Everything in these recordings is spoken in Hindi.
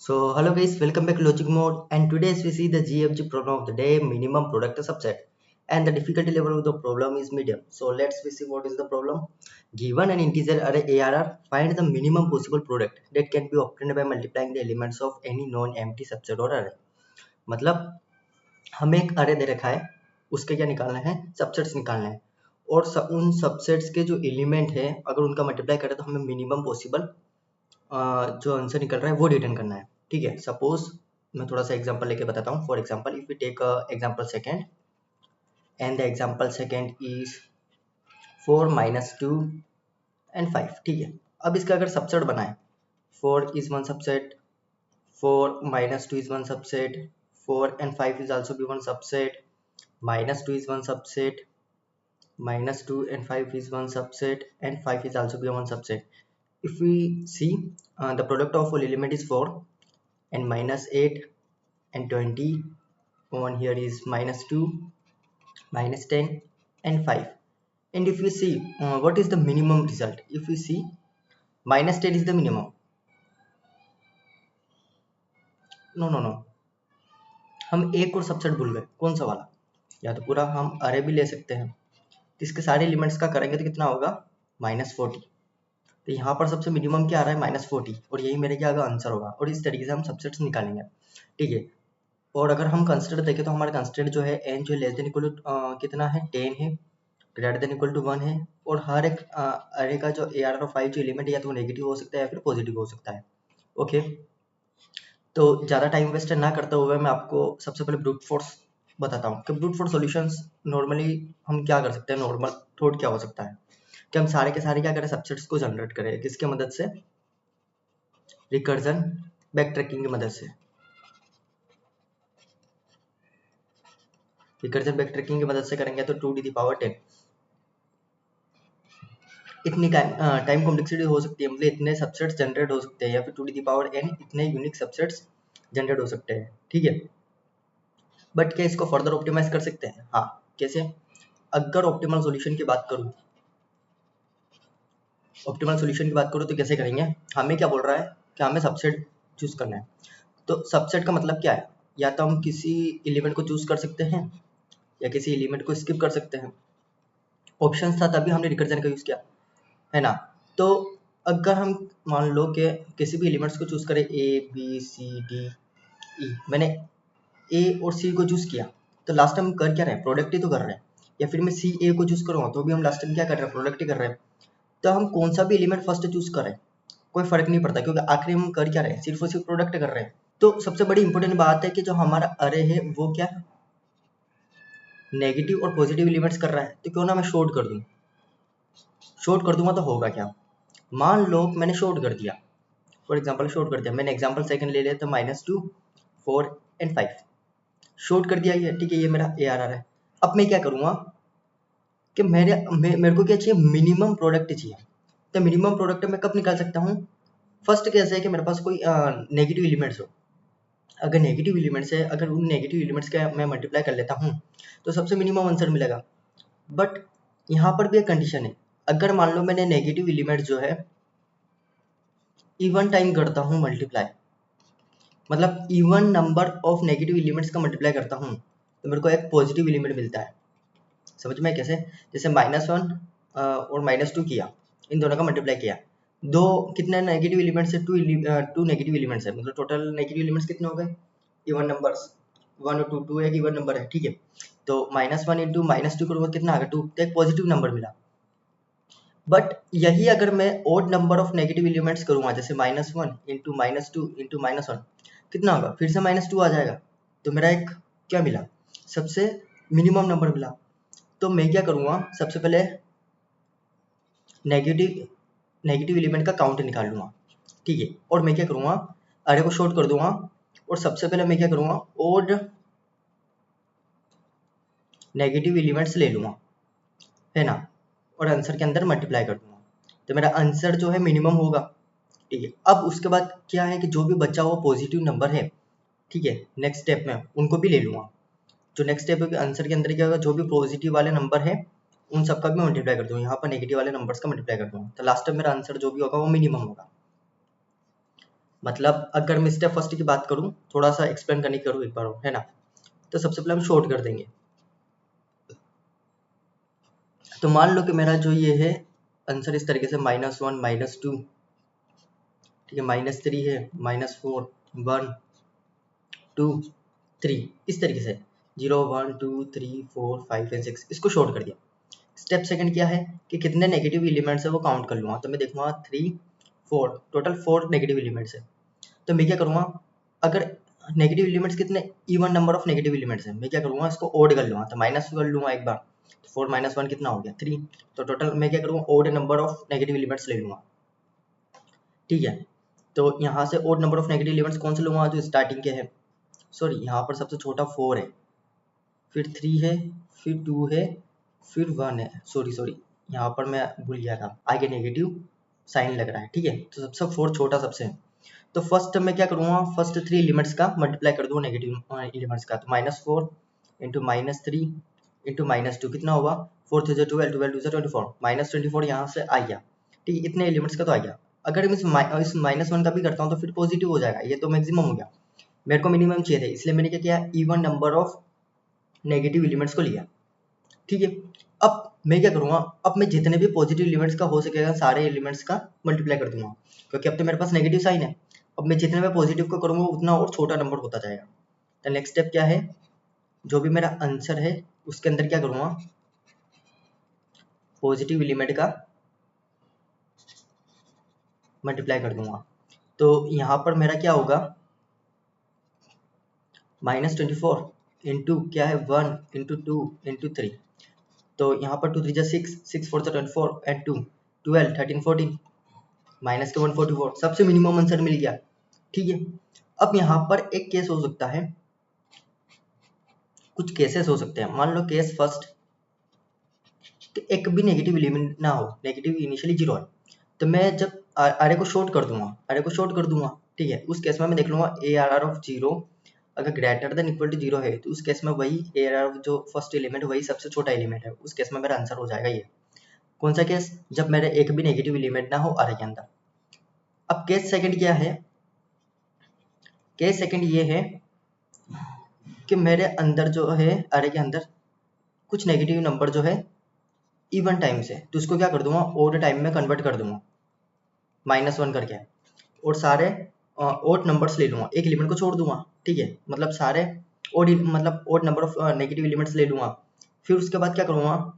So hello guys, welcome back to Logic Mode, and today we see the GFG problem of the day, minimum product subset, and the difficulty level of the problem is medium. So let's see what is the problem. Given an integer array ARR, find the minimum possible product that can be obtained by multiplying the elements of any non-empty subset or array. मतलब हमें एक अरे दे रखा है, उसके क्या निकालना है, सबसेट्स निकालना है, और उन सबसेट्स के जो एलिमेंट है अगर उनका मल्टीप्लाई करें तो हमें मिनिमम पॉसिबल जो आंसर निकल रहा है वो रिटर्न करना है। ठीक है, सपोज मैं थोड़ा सा एग्जांपल लेके बताता हूँ। For example if we take example second and the example second is 4 - 2 and 5। ठीक है, अब इसका अगर सबसेट बनाए, 4 is one subset, 4 - 2 is one subset, 4 and 5 is also be one subset, -2 is one subset, -2 and 5 is one subset, and 5 is also be one subset. If we see the product of all element is 4 and -8 and 20, one here is -2, -10 and 5. And if we see what is the minimum result, if we see -10 is the minimum. No, हम एक और सबसेट भूल गए, कौन सा वाला? या तो पूरा हम अरे भी ले सकते हैं, तो इसके सारे एलिमेंट्स का करेंगे तो कितना होगा, -40। तो यहाँ पर सबसे मिनिमम क्या आ रहा है, -40, और यही मेरे क्या होगा, आंसर होगा। और इस तरीके से हम सबसेट्स निकालेंगे। ठीक है, और अगर हम कंस्टेंट देखें तो हमारा कंस्टेंट जो है n जो लेस देन इक्वल टू कितना है, 10 है, ग्रेटर देन इक्वल टू 1 है, और हर एक अरे का जो ARR ऑफ 5 जो एलिमेंट है या तो नेगेटिव हो सकता है या फिर पॉजिटिव हो सकता है। ओके, तो ज़्यादा टाइम वेस्ट ना करते हुए मैं आपको सबसे पहले ब्रूट फोर्स बताता हूँ कि ब्रूट फोर्स सॉल्यूशंस नॉर्मली हम क्या कर सकते हैं। नॉर्मल थॉट क्या हो सकता है कि हम सारे के सारे क्या करें, सबसेट्स को जनरेट करें, किसके मदद से, रिकर्जन बैक ट्रैकिंग की मदद से। रिकर्जन बैक ट्रैकिंग की मदद से करेंगे तो 2^10 इतनी टाइम कॉम्प्लेक्सिटी हो सकती है, मतलब इतने सबसेट्स जनरेट हो सकते हैं, या फिर 2^n इतने यूनिक सबसेट्स जनरेट हो सकते हैं। ठीक है, बट क्या इसको फर्दर ऑप्टिमाइज कर सकते हैं? हाँ, कैसे? अगर ऑप्टिमल सॉल्यूशन की बात करूँ, तो कैसे करेंगे? हमें क्या बोल रहा है कि हमें सबसेट चूज करना है। तो सबसेट का मतलब क्या है? या तो हम किसी एलिमेंट को चूज कर सकते हैं या किसी एलिमेंट को स्किप कर सकते हैं। ऑप्शन था तभी हमने रिकर्जन का यूज किया है ना। तो अगर हम मान लो कि किसी भी एलिमेंट्स को चूज करें, A B C D E, मैंने ए और सी को चूज किया, तो लास्ट टाइम कर क्या रहे हैं, प्रोडक्ट ही तो कर रहे हैं। या फिर मैं सी ए को चूज करूँगा तो भी हम लास्ट टाइम क्या कर रहे हैं, प्रोडक्ट ही कर रहे हैं। तो हम कौन सा भी एलिमेंट फर्स्ट चूज करें कोई फर्क नहीं पड़ता, क्योंकि आखिरी हम कर क्या रहे हैं, सिर्फ और सिर्फ प्रोडक्ट कर रहे हैं। तो सबसे बड़ी इंपॉर्टेंट बात है कि जो हमारा अरे है वो क्या नेगेटिव और पॉजिटिव एलिमेंट्स कर रहा है, तो क्यों ना मैं शॉर्ट कर दूं। शॉर्ट कर दूंगा तो होगा क्या, मान लो मैंने शॉर्ट कर दिया, फॉर एग्जांपल शॉर्ट कर दिया, मैंने एग्जांपल सेकंड ले लिया, तो -2, 4 and 5 शॉर्ट कर दिया ये। ठीक है, ये मेरा ARR है। अब मैं क्या करूँगा कि मेरे को क्या चाहिए, मिनिमम प्रोडक्ट चाहिए। तो मिनिमम प्रोडक्ट मैं कब निकाल सकता हूँ? फर्स्ट कैसे है कि मेरे पास कोई नेगेटिव एलिमेंट्स हो। अगर नेगेटिव एलिमेंट्स है, अगर उन नेगेटिव एलिमेंट्स का मैं मल्टीप्लाई कर लेता हूँ तो सबसे मिनिमम आंसर मिलेगा। बट यहाँ पर भी एक कंडीशन है, अगर मान लो मैंने नेगेटिव एलिमेंट जो है इवन टाइम करता हूँ मल्टीप्लाई, मतलब even number of negative elements का मल्टीप्लाई करता हूँ, तो मेरे को एक पॉजिटिव एलिमेंट मिलता है। समझ में कैसे? जैसे -1 और -2 किया, इन दोनों का मल्टीप्लाई किया, दो कितने नेगेटिव एलिमेंट्स है, टू नेगेटिव एलिमेंट्स है, मतलब टोटल नेगेटिव एलिमेंट्स कितने हो गए, इवन नंबर्स, 1 और 2 एक इवन नंबर है। ठीक है, तो -1 इंटू -2 करूँगा, कितना आ गया, 2, तो एक पॉजिटिव नंबर मिला। बट यही अगर मैं odd number of negative elements करूँगा, जैसे -1 इंटू -2 इंटू -1, कितना होगा, फिर से -2 आ जाएगा। तो मेरा एक क्या मिला, सबसे मिनिमम नंबर मिला। तो मैं क्या करूँगा, सबसे पहले नेगेटिव एलिमेंट का काउंट निकाल लूँगा। ठीक है, और मैं क्या करूँगा, अरे को शॉर्ट कर दूंगा, और सबसे पहले मैं क्या करूँगा, ओड नेगेटिव एलिमेंट्स ले लूँगा, है ना, और आंसर के अंदर मल्टीप्लाई कर दूंगा, तो मेरा आंसर जो है मिनिमम होगा। ठीक है, अब उसके बाद क्या है कि जो भी बचा हुआ पॉजिटिव नंबर है, ठीक है, नेक्स्ट स्टेप में उनको भी ले लूँगा। जो नेक्स्ट स्टेप है आंसर के अंदर क्या होगा, जो भी पॉजिटिव वाले नंबर है उन सबका भी मल्टीप्लाई कर दूँगा, यहाँ पर नेगेटिव वाले नंबर्स का मल्टीप्लाई कर दूँगा, तो लास्ट टाइम मेरा आंसर जो भी होगा वो मिनिमम होगा। मतलब अगर मैं स्टेप फर्स्ट की बात करूँ, थोड़ा सा एक्सप्लेन करने की करूँ एक बार और, है ना। तो सबसे पहले हम शॉर्ट कर देंगे। तो मान लो कि मेरा जो ये है आंसर इस तरीके से -1 -2, ठीक है, -3 है, -4 1 2 3, इस तरीके से 0 1 2 3 4 5 एंड 6 इसको शॉर्ट कर दिया। स्टेप सेकंड क्या है कि कितने नेगेटिव एलिमेंट्स है वो काउंट कर लूँगा। तो मैं देखूँगा 3 4, टोटल 4 नेगेटिव एलिमेंट्स है। तो मैं क्या करूँगा, अगर नेगेटिव एलिमेंट्स कितने, even number of negative elements है, मैं क्या करूँगा इसको ओड कर लूँगा। तो माइनस कर लूँगा एक बार, तो 4 - 1 कितना हो गया 3। तो टोटल मैं क्या करूँगा, odd number of negative elements ले लूँगा, ठीक है। तो यहाँ से odd number of negative elements कौन से लूँगा, जो स्टार्टिंग के हैं। सॉरी, यहाँ पर सबसे छोटा 4 है, फिर 3 है, फिर 2 है, फिर 1 है। सॉरी, यहाँ पर मैं भूल गया था, आगे नेगेटिव साइन लग रहा है, ठीक है। तो सबसे 4 छोटा सबसे है। तो फर्स्ट मैं क्या करूँगा, फर्स्ट 3 एलिमेंट्स का मल्टीप्लाई कर दूँगा नेगेटिव एलिमेंट्स का। तो -4 इंटू -3 इंटू -2 कितना होगा, 4 3 12 12 2 24, -24 यहाँ से आ गया, ठीक है। इतने एलिमेंट्स का तो आ गया। अगर मैं इस -1 का भी करता हूँ तो फिर पॉजिटिव हो जाएगा, ये तो मैक्सिमम हो गया। मेरे को मिनिमम चाहिए थे, इसलिए मैंने क्या किया, even number of negative elements को लिया, ठीक है। अब मैं क्या करूँगा, अब मैं जितने भी पॉजिटिव एलिमेंट्स का हो सकेगा सारे एलिमेंट्स का मल्टीप्लाई कर दूंगा, क्योंकि अब तो मेरे पास नेगेटिव साइन है। अब मैं जितने में पॉजिटिव को करूँगा उतना और छोटा नंबर होता जाएगा। तो नेक्स्ट स्टेप क्या है, जो भी मेरा आंसर है उसके अंदर क्या करूँगा, पॉजिटिव एलिमेंट का मल्टीप्लाई कर दूंगा। तो यहाँ पर मेरा क्या होगा, -24 इंटू क्या है 1 इंटू 2 इंटू 3। तो यहाँ पर 2 3 जा 6, 6 4 जा 24 एंड 2 12 13 14, माइनस के 144, सबसे मिनिमम आंसर मिल गया, ठीक है। अब यहाँ पर एक केस हो सकता है, कुछ केसेस हो सकते हैं। मान लो केस फर्स्ट कि एक भी नेगेटिव एलिमेंट ना हो, नेगेटिव इनिशियली 0 है। तो मैं जब अरे को शॉर्ट कर दूंगा, ठीक है। उस केस में मैं देख लूंगा ए आर आर ऑफ 0 अगर ग्रेटर देन इक्वल टू 0 है, तो उस केस में वही ए आर आर ऑफ जो फर्स्ट एलिमेंट वही सबसे छोटा एलिमेंट है, उस केस में मेरा आंसर हो जाएगा ये। कौन सा केस, जब मेरे एक भी नेगेटिव एलिमेंट ना हो अरे के अंदर। अब केस सेकंड क्या है, केस सेकंड ये है कि मेरे अंदर जो है अरे के अंदर कुछ नेगेटिव नंबर जो है इवन टाइम से, तो उसको क्या कर दूंगा, ओड टाइम में कन्वर्ट कर दूंगा -1 करके, और सारे ओड नंबर्स ले लूंगा, एक एलिमेंट को छोड़ दूंगा, ठीक है। मतलब सारे ओड, मतलब odd number of negative elements ले लूंगा। फिर उसके बाद क्या करूंगा,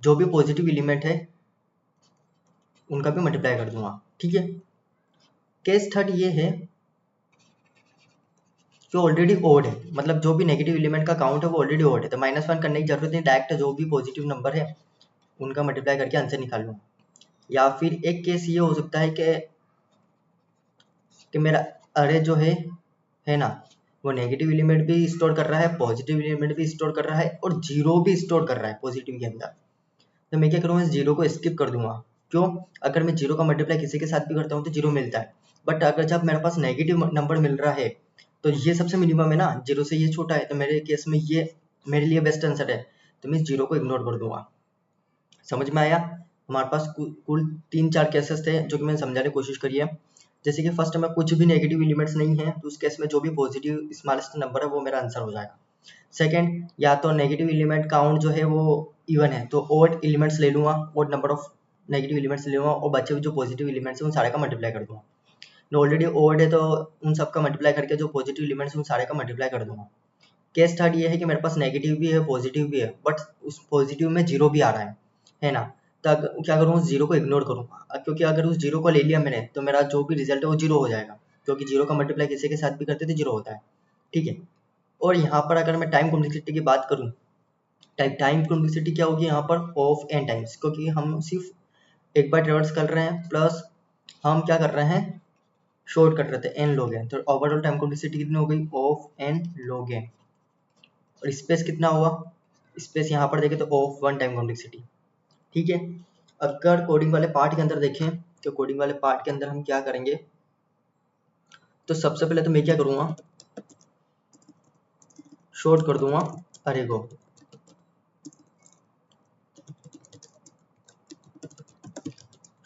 जो भी पॉजिटिव एलिमेंट है उनका भी मल्टीप्लाई कर दूंगा, ठीक है। केस थर्ड ये है जो ऑलरेडी ओड है, मतलब जो भी नेगेटिव एलिमेंट का काउंट है वो ऑलरेडी ओड है, तो -1 करने की जरूरत नहीं, डायरेक्ट जो भी पॉजिटिव नंबर है उनका मल्टीप्लाई करके आंसर निकाल लूँ। या फिर एक केस ये हो सकता है कि मेरा अरे जो है ना, वो नेगेटिव एलिमेंट भी स्टोर कर रहा है, पॉजिटिव एलिमेंट भी स्टोर कर रहा है, और जीरो भी स्टोर कर रहा है पॉजिटिव के अंदर। तो मैं क्या करूँगा, इस जीरो को स्किप कर दूंगा। क्यों, अगर मैं जीरो का मल्टीप्लाई किसी के साथ भी करता हूँ तो जीरो मिलता है, बट अगर जब मेरे पास नेगेटिव नंबर मिल रहा है तो ये सबसे मिनिमम है ना, जीरो से ये छोटा है, तो मेरे केस में ये मेरे लिए बेस्ट आंसर है, तो मैं इस जीरो को इग्नोर कर दूंगा। समझ में आया। हमारे पास कुल 3-4 केसेस थे जो कि मैंने समझाने की कोशिश करी है। जैसे कि फर्स्ट में कुछ भी नेगेटिव एलिमेंट्स नहीं है, तो उस केस में जो भी पॉजिटिव स्मॉलेस्ट नंबर है वो मेरा आंसर हो जाएगा। सेकंड, या तो नेगेटिव एलिमेंट काउंट जो है वो इवन है, तो ओड एलिमेंट्स ले लूंगा, odd number of negative elements ले लूंगा, और बचे हुए जो पॉजिटिव एलिमेंट्स हैं उन सारे का मल्टीप्लाई कर दूंगा। ऑलरेडी ओड है तो उन सब का मल्टीप्लाई करके जो पॉजिटिव एलिमेंट्स उन सारे का मल्टीप्लाई कर दूंगा। केस थर्ड ये है कि मेरे पास नेगेटिव भी है पॉजिटिव भी है, बट उस पॉजिटिव में जीरो भी आ रहा है ना। तो क्या करूँ, उस जीरो को इग्नोर करूँगा, क्योंकि अगर उस जीरो को ले लिया मैंने तो मेरा जो भी रिजल्ट है वो जीरो हो जाएगा, क्योंकि जीरो का मल्टीप्लाई किसी के साथ भी करते तो जीरो होता है, ठीक है। और यहाँ पर अगर मैं टाइम कॉम्प्लेक्सिटी की बात करूँ, टाइम कॉम्प्लेक्सिटी क्या होगी यहाँ पर, ऑफ एन टाइम्स, क्योंकि हम सिर्फ एक बार ट्रेवर्स कर रहे हैं, प्लस हम क्या कर रहे हैं, शॉर्ट कट रहे थे, एन लॉग एन, तो ओवरऑल टाइम कॉम्प्लेक्सिटी कितनी हो गई, ऑफ एन लॉग एन। और स्पेस कितना हुआ, स्पेस यहाँ पर देखें तो ऑफ वन टाइम कॉम्प्लेक्सिटी, ठीक है। अगर कोडिंग वाले पार्ट के अंदर देखें तो कोडिंग वाले पार्ट के अंदर हम क्या करेंगे, तो सबसे पहले तो मैं क्या करूँगा, शॉर्ट कर दूंगा अरे को,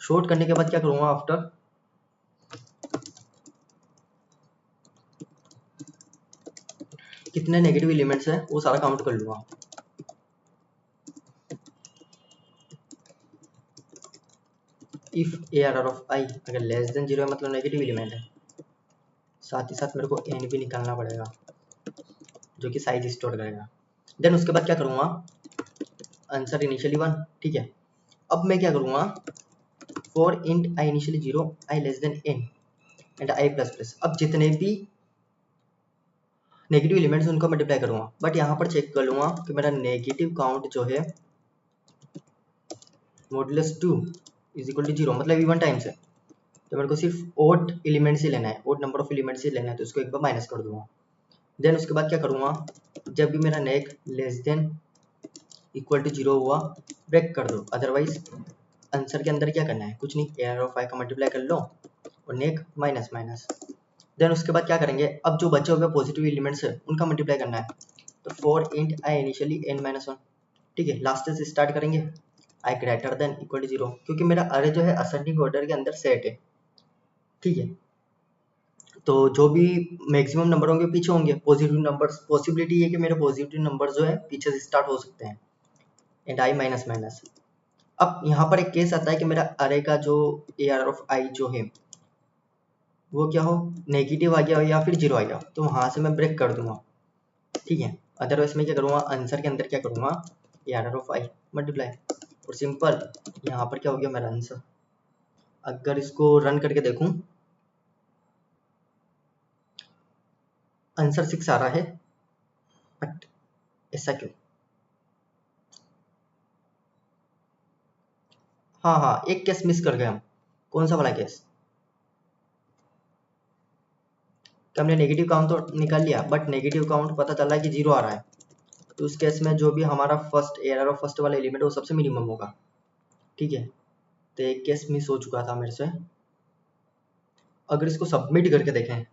शॉर्ट करने के बाद क्या करूँगा, आफ्टर कितने नेगेटिव एलिमेंट्स है वो सारा काउंट कर लूँगा। इफ ARR ऑफ आई अगर लेस देन 0 है मतलब नेगेटिव एलिमेंट है, साथ ही साथ मेरे को n भी निकालना पड़ेगा जो कि साइज स्टोर करेगा। देन उसके बाद क्या करूँगा, आंसर इनिशियली 1, ठीक है। अब मैं क्या करूँगा, for int I initially 0 I less than n and I plus plus, अब जितने भी नेगेटिव एलिमेंट्स उनको मल्टीप्लाई करूँगा, बट यहाँ पर चेक कर लूँगा कि मेरा नेगेटिव काउंट जो है मॉडुलस 2 इज इक्वल टू 0 मतलब इवन टाइम्स है, तो मेरे को सिर्फ ओड एलिमेंट्स ही लेना है, ओड नंबर ऑफ एलिमेंट्स ही लेना है, तो उसको एक बार माइनस कर दूंगा। देन उसके बाद क्या करूँगा, जब भी मेरा नेक लेस देन इक्वल टू 0 हुआ ब्रेक कर दो, अदरवाइज आंसर के अंदर क्या करना है, कुछ नहीं, ARR ऑफ आई का मल्टीप्लाई कर लो और नेक माइनस माइनस। देन उसके बाद क्या करेंगे, अब जो बचे हुए पॉजिटिव एलिमेंट्स है उनका मल्टीप्लाई करना है, तो for int I initially n-1, ठीक है। लास्ट से स्टार्ट करेंगे, आई ग्रेटर देन इक्वल टू 0, क्योंकि मेरा अरे जो है असेंडिंग ऑर्डर के अंदर सेट है, ठीक है। तो जो भी मैक्सिमम नंबर होंगे पीछे होंगे, पॉजिटिव नंबर्स, पॉसिबिलिटी है कि मेरे पॉजिटिव नंबर जो है पीछे से स्टार्ट हो सकते हैं, एंड आई माइनस माइनस। अब यहाँ पर एक केस आता है कि मेरा अरे का जो ARR ऑफ आई जो है वो क्या हो, नेगेटिव आ गया हो या फिर 0 आ गया, तो वहाँ से मैं ब्रेक कर दूंगा, ठीक है। अदरवाइज मैं क्या करूँगा, आंसर के अंदर क्या करूँगा, ARR ऑफ आई मल्टीप्लाई, और सिंपल यहाँ पर क्या हो गया मेरा आंसर। अगर इसको रन करके देखूँ, आंसर 6 आ रहा है, बट ऐसा क्यों। हाँ हाँ, एक केस मिस कर गए हम। कौन सा वाला केस, कि हमने नेगेटिव काउंट तो निकाल लिया बट नेगेटिव काउंट पता चला है कि 0 आ रहा है, तो उस केस में जो भी हमारा फर्स्ट ARR ऑफ फर्स्ट वाला एलिमेंट है वो सबसे मिनिमम होगा, ठीक है। तो एक केस मिस हो चुका था मेरे से। अगर इसको सबमिट करके देखें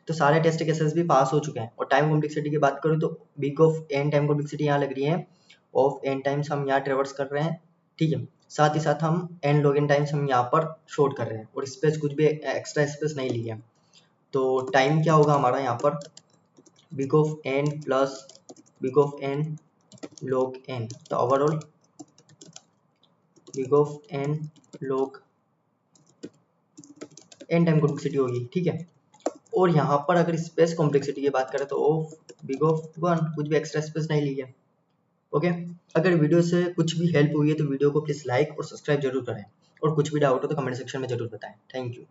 तो सारे टेस्ट केसेस भी पास हो चुके हैं, और टाइम कॉम्प्लेक्सिटी की बात करूँ तो big of n time complexity यहाँ लग रही है, ऑफ एन टाइम्स हम यहाँ ट्रेवर्स कर रहे हैं, ठीक है। साथ ही साथ हम एन लॉग एन टाइम्स हम यहाँ पर शॉर्ट कर रहे हैं, और स्पेस कुछ भी एक्स्ट्रा स्पेस नहीं ली है, तो टाइम क्या होगा हमारा यहाँ पर, big of n plus big of n log n, तो overall big of n log n time complexity होगी, ठीक है। और यहाँ पर अगर स्पेस कॉम्प्लेक्सिटी की बात करें तो ऑफ बिग ऑफ 1, कुछ भी एक्स्ट्रा स्पेस नहीं ली है, ओके। अगर वीडियो से कुछ भी हेल्प हुई है तो वीडियो को प्लीज़ लाइक और सब्सक्राइब जरूर करें, और कुछ भी डाउट हो तो कमेंट सेक्शन में जरूर बताएं। Thank you.